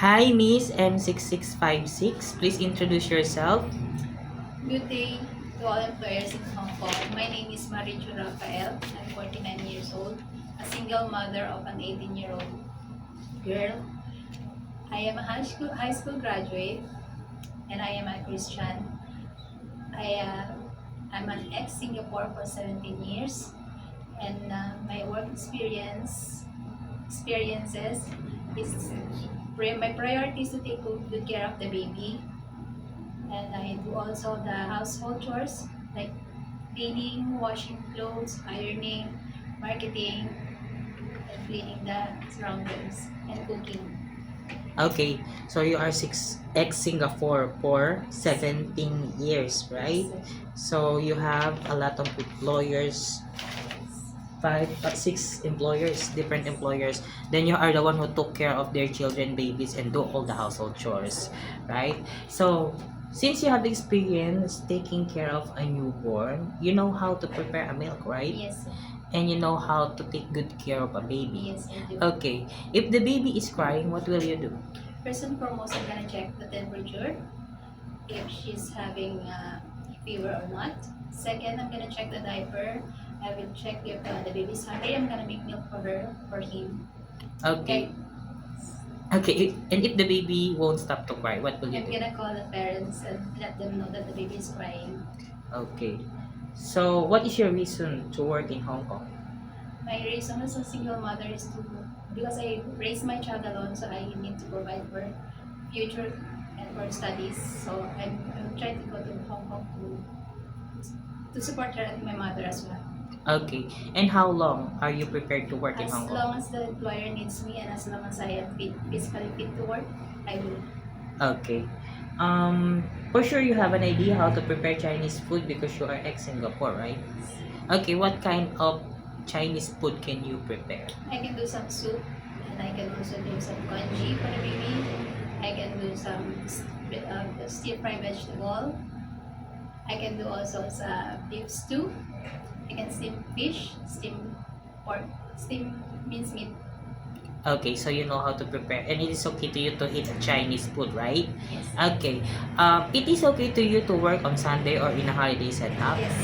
Hi, Miss M6656. Please introduce yourself. Good day to all employers in Hong Kong. My name is Marichu Rafael. I'm 49 years old, a single mother of an 18-year-old girl. I am a high school graduate and I am a Christian. I'm an ex-Singapore for 17 years and my work experiences is my priority is to take good care of the baby, and I do also the household chores like cleaning, washing clothes, ironing, marketing, and cleaning the surroundings and cooking. Okay, so you are ex-Singapore for 17 years, right? So you have a lot of employers, six employers, different employers. Then you are the one who took care of their children, babies, and do all the household chores, right? So since you have experience taking care of a newborn, you know how to prepare a milk, right? Yes, sir. And you know how to take good care of a baby. Yes, I do. Okay, if the baby is crying, what will you do? First and foremost, I'm gonna check the temperature, if she's having fever or not. Second, I'm gonna check the diaper. I will check if the baby's hungry. I'm gonna make milk for him. Okay. Okay, and if the baby won't stop to cry, what will you I'm do? gonna call the parents and let them know that the baby is crying. Okay. So, what is your reason to work in Hong Kong? My reason as a single mother is because I raised my child alone, so I need to provide for future and for studies. So I'm trying to go to Hong Kong to support her and my mother as well. Okay. And how long are you prepared to work in As Hong Kong? long as the employer needs me and as long as I am physically fit to work, I will. Okay. For sure you have an idea how to prepare Chinese food because you are ex-Singapore, right? Okay, what kind of Chinese food can you prepare? I can do some soup and I can also do some congee for the baby. I can do some stir fry vegetable. I can do also sa beef stew. I can steam fish, steam pork, steam minced meat. Okay, so you know how to prepare, and it is okay to you to eat Chinese food, right? Yes. Okay. It is okay to you to work on Sunday or in a holiday setup. Yes.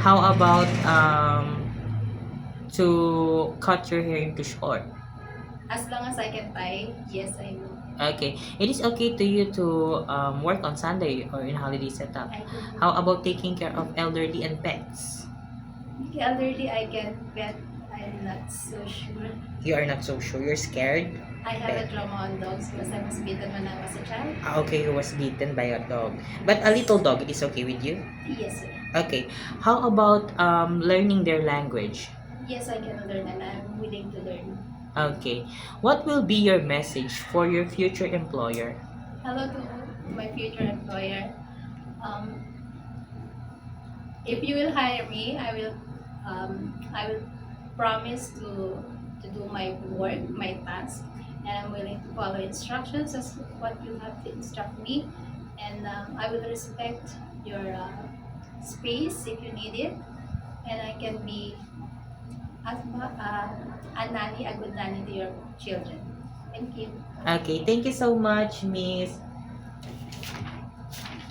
How about to cut your hair into short? As long as I can tie, yes, I will. Okay. It is okay to you to work on Sunday or in holiday setup. I can do. How about taking care of elderly and pets? The elderly I can bet I'm not so sure. You are not so sure. You're scared? I have a trauma on dogs because I was bitten when I was a child. Okay, you was beaten by a dog. But a little dog, it is okay with you? Yes, sir. Okay. How about learning their language? Yes, I can learn and I'm willing to learn. Okay. What will be your message for your future employer? Hello to my future employer. Um, if you will hire me, I will promise to do my work, my task, and I'm willing to follow instructions as what you have to instruct me, and I will respect your space if you need it, and I can be a nanny, a good nanny to your children. Thank you. Okay, thank you so much, Miss.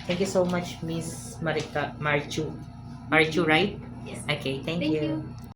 Thank you so much, Miss Marichu. Marichu, right? Yes. Okay, thank Thank you. you.